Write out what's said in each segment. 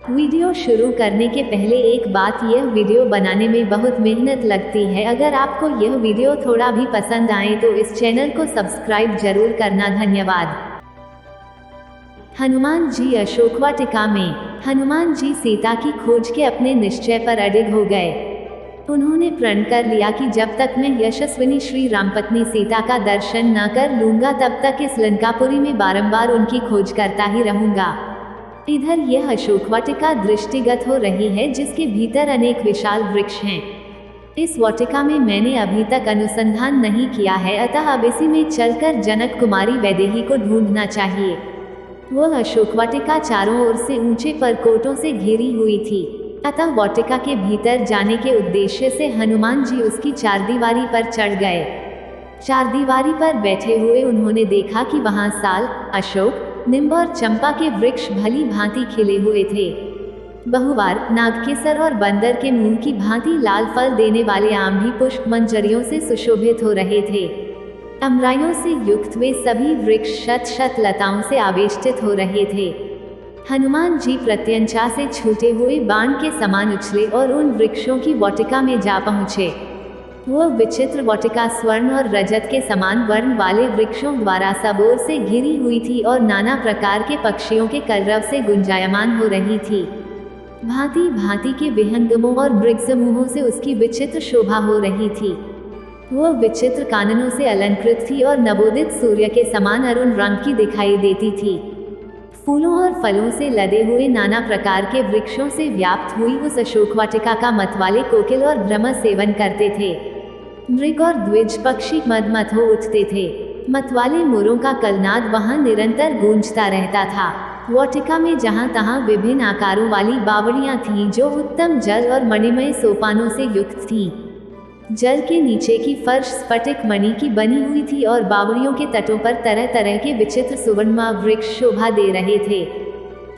Video शुरू करने के पहले एक बात, यह वीडियो बनाने में बहुत मेहनत लगती है। अगर आपको यह वीडियो थोड़ा भी पसंद आए तो इस चैनल को सब्सक्राइब जरूर करना। धन्यवाद। हनुमान जी अशोक वाटिका में। हनुमान जी सीता की खोज के अपने निश्चय पर अडिग हो गए। उन्होंने प्रण कर लिया कि जब तक मैं यशस्विनी श्री रामपत्नी सीता का दर्शन न कर लूंगा तब तक इस लंकापुरी में बारंबार उनकी खोज करता ही रहूंगा। इधर यह अशोक वाटिका दृष्टिगत हो रही है, जिसके भीतर अनेक विशाल वृक्ष हैं। इस वाटिका में मैंने अभी तक अनुसंधान नहीं किया है, अतः अब इसी में चलकर जनक कुमारी वैदेही को ढूंढना चाहिए। वह अशोक वाटिका चारों ओर से ऊंचे परकोटों से घिरी हुई थी, अतः वाटिका के भीतर जाने के उद्देश्य से हनुमान जी उसकी चारदीवारी पर चढ़ गए। चारदीवारी पर बैठे हुए उन्होंने देखा कि वहां साल, अशोक, नींब और चंपा के वृक्ष भली भांति खिले हुए थे। बहुवार, नागकेसर और बंदर के मुंह की भांति लाल फल देने वाले आम भी पुष्प मंजरियों से सुशोभित हो रहे थे। अमराइयों से युक्त वे सभी वृक्ष शत शत लताओं से आवेष्टित हो रहे थे। हनुमान जी प्रत्यंचा से छूटे हुए बाण के समान उछले और उन वृक्षों की वाटिका में जा पहुंचे। वह विचित्र वाटिका स्वर्ण और रजत के समान वर्ण वाले वृक्षों द्वारा सब ओर से घिरी हुई थी और नाना प्रकार के पक्षियों के कलरव से गुंजायमान हो रही थी। भांति भांति के विहंगमों और मृगसमूहों से उसकी विचित्र शोभा हो रही थी। वह विचित्र काननों से अलंकृत थी और नवोदित सूर्य के समान अरुण रंग की दिखाई देती थी। फूलों और फलों से लदे हुए नाना प्रकार के वृक्षों से व्याप्त हुई उस अशोक वाटिका का मतवाले कोकिल और भ्रमर सेवन करते थे। मृग और द्विज पक्षी मदमथ हो उठते थे। मतवाले मोरों का कलनाद वहां निरंतर गूंजता रहता था। वाटिका में जहां तहां विभिन्न आकारों वाली बावड़ियां थीं, जो उत्तम जल और मणिमय सोपानों से युक्त थीं। जल के नीचे की फर्श स्फटिक मणि की बनी हुई थी और बावड़ियों के तटों पर तरह तरह के विचित्र सुवर्णमय वृक्ष शोभा दे रहे थे।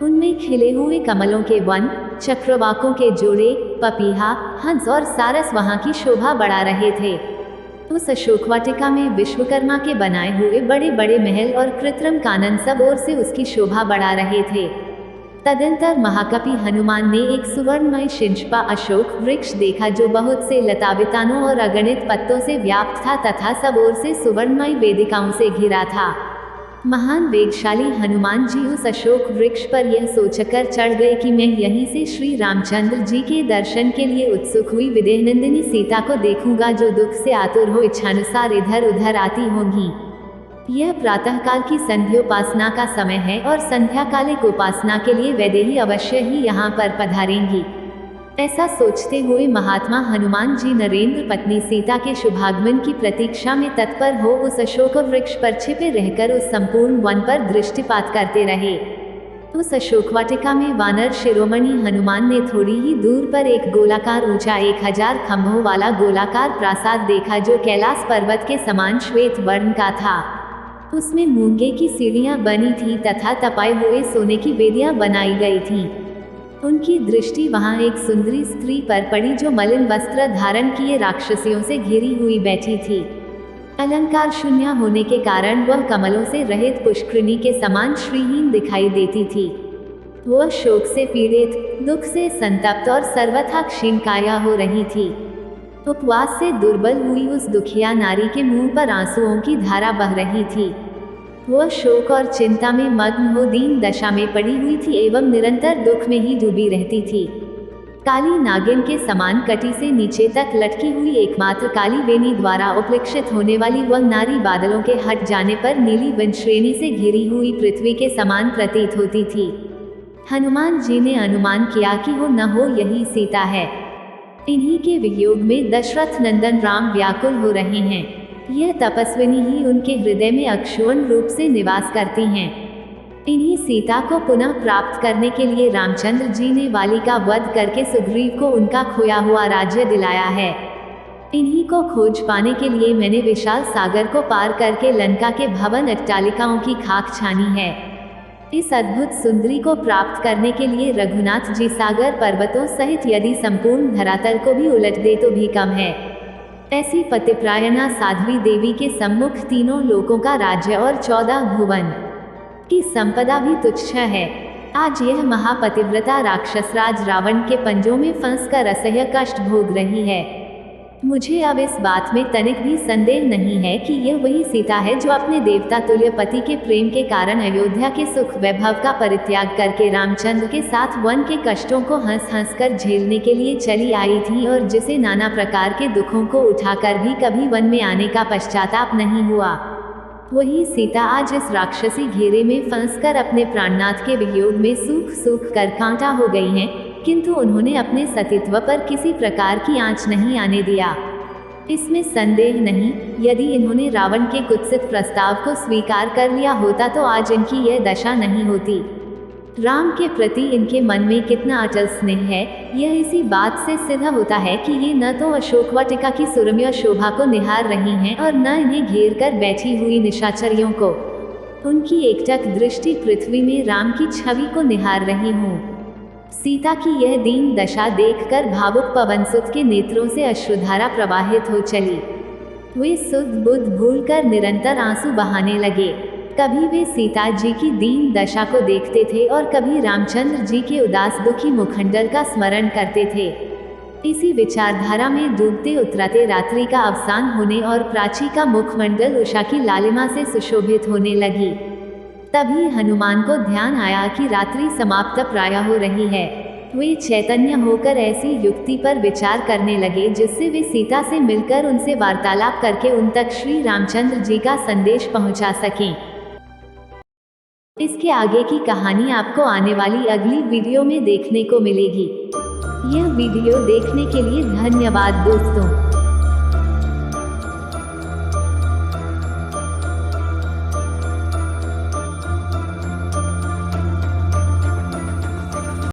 उनमें खिले हुए कमलों के वन, चक्रवाकों के जोड़े, पपीहा, हंस और सारस वहां की शोभा बढ़ा रहे थे। उस अशोक वाटिका में विश्वकर्मा के बनाए हुए बड़े बड़े महल और कृत्रिम कानन सब ओर से उसकी शोभा बढ़ा रहे थे। तदंतर महाकपि हनुमान ने एक सुवर्णमय शिंशपा अशोक वृक्ष देखा, जो बहुत से लतावितानों और अगणित पत्तों से व्याप्त था तथा सब ओर से सुवर्णमय वेदिकाओं से घिरा था। महान वेगशाली हनुमान जी उस अशोक वृक्ष पर यह सोचकर चढ़ गए कि मैं यहीं से श्री रामचंद्र जी के दर्शन के लिए उत्सुक हुई विदेहनंदिनी सीता को देखूंगा, जो दुख से आतुर हो इच्छानुसार इधर उधर आती होंगी। यह प्रातःकाल की संध्योपासना का समय है और संध्याकालिक उपासना के लिए वैदेही अवश्य ही यहाँ पर पधारेंगी। ऐसा सोचते हुए महात्मा हनुमान जी नरेंद्र पत्नी सीता के शुभागमन की प्रतीक्षा में तत्पर हो उस अशोक वृक्ष पर छिपे रहकर उस संपूर्ण वन पर दृष्टिपात करते रहे। उस अशोक वाटिका में वानर शिरोमणि हनुमान ने थोड़ी ही दूर पर एक गोलाकार ऊंचा 1000 खंभों वाला गोलाकार प्रासाद देखा, जो कैलाश पर्वत के समान श्वेत वर्ण का था। उसमें मूंगे की सीढ़ियां बनी थी तथा तपाए हुए सोने की वेदियां बनाई गई थीं। उनकी दृष्टि वहां एक सुंदरी स्त्री पर पड़ी, जो मलिन वस्त्र धारण किए राक्षसियों से घिरी हुई बैठी थी। अलंकार शून्य होने के कारण वह कमलों से रहित पुष्करिणी के समान श्रीहीन दिखाई देती थी। वह शोक से पीड़ित, दुख से संतप्त और सर्वथा क्षीणकाया हो रही थी। उपवास से दुर्बल हुई उस दुखिया नारी के मुंह पर आंसुओं की धारा बह रही थी। वह शोक और चिंता में मग्न हो दीन दशा में पड़ी हुई थी एवं निरंतर दुख में ही डूबी रहती थी। काली नागिन के समान कटी से नीचे तक लटकी हुई एकमात्र काली वेणी द्वारा उपलक्षित होने वाली वह नारी बादलों के हट जाने पर नीली वनश्रेणी से घिरी हुई पृथ्वी के समान प्रतीत होती थी। हनुमान जी ने अनुमान किया कि हो न हो यही सीता है। इन्हीं के वियोग में दशरथ नंदन राम व्याकुल हो रहे हैं। यह तपस्विनी ही उनके हृदय में अक्षुण्ण रूप से निवास करती हैं। इन्हीं सीता को पुनः प्राप्त करने के लिए रामचंद्र जी ने वाली का वध करके सुग्रीव को उनका खोया हुआ राज्य दिलाया है। इन्हीं को खोज पाने के लिए मैंने विशाल सागर को पार करके लंका के भवन अट्टालिकाओं की खाक छानी है। इस अद्भुत सुंदरी को प्राप्त करने के लिए रघुनाथ जी सागर पर्वतों सहित यदि संपूर्ण धरातल को भी उलट दे तो भी कम है। ऐसी पतिप्रायणा साध्वी देवी के सम्मुख तीनों लोकों का राज्य और 14 भुवन की संपदा भी तुच्छ है। आज यह महापतिव्रता राक्षसराज रावण के पंजों में फंसकर असह्य कष्ट भोग रही है। मुझे अब इस बात में तनिक भी संदेह नहीं है कि यह वही सीता है जो अपने देवता तुल्य पति के प्रेम के कारण अयोध्या के सुख वैभव का परित्याग करके रामचंद्र के साथ वन के कष्टों को हंस हंस कर झेलने के लिए चली आई थी, और जिसे नाना प्रकार के दुखों को उठाकर भी कभी वन में आने का पश्चाताप नहीं हुआ। वही सीता आज इस राक्षसी घेरे में फंसकर अपने प्राणनाथ के वियोग में सूख सूख कर कांटा हो गई हैं, किंतु उन्होंने अपने सतीत्व पर किसी प्रकार की आंच नहीं आने दिया। इसमें संदेह नहीं, यदि इन्होंने रावण के कुत्सित प्रस्ताव को स्वीकार कर लिया होता तो आज इनकी यह दशा नहीं होती। राम के प्रति इनके मन में कितना अचल स्नेह है, यह इसी बात से सिद्ध होता है कि ये न तो अशोक वाटिका की सुरम्य शोभा को निहार रही हैं और न इन्हें घेर कर बैठी हुई निशाचरियों को। उनकी एकटक दृष्टि पृथ्वी में राम की छवि को निहार रही हूँ। सीता की यह दीन दशा देखकर भावुक पवनसुत के नेत्रों से अश्रुधारा प्रवाहित हो चली। वे सुध बुध भूलकर निरंतर आंसू बहाने लगे। कभी वे सीता जी की दीन दशा को देखते थे और कभी रामचंद्र जी के उदास दुखी मुखंडल का स्मरण करते थे। इसी विचारधारा में डूबते उतराते रात्रि का अवसान होने और प्राची का मुखमंडल उषा की लालिमा से सुशोभित होने लगी। तभी हनुमान को ध्यान आया कि रात्रि समाप्त प्राय हो रही है। वे चैतन्य होकर ऐसी युक्ति पर विचार करने लगे जिससे वे सीता से मिलकर उनसे वार्तालाप करके उन तक श्री रामचंद्र जी का संदेश पहुंचा सकें। इसके आगे की कहानी आपको आने वाली अगली वीडियो में देखने को मिलेगी। यह वीडियो देखने के लिए धन्यवाद दोस्तों।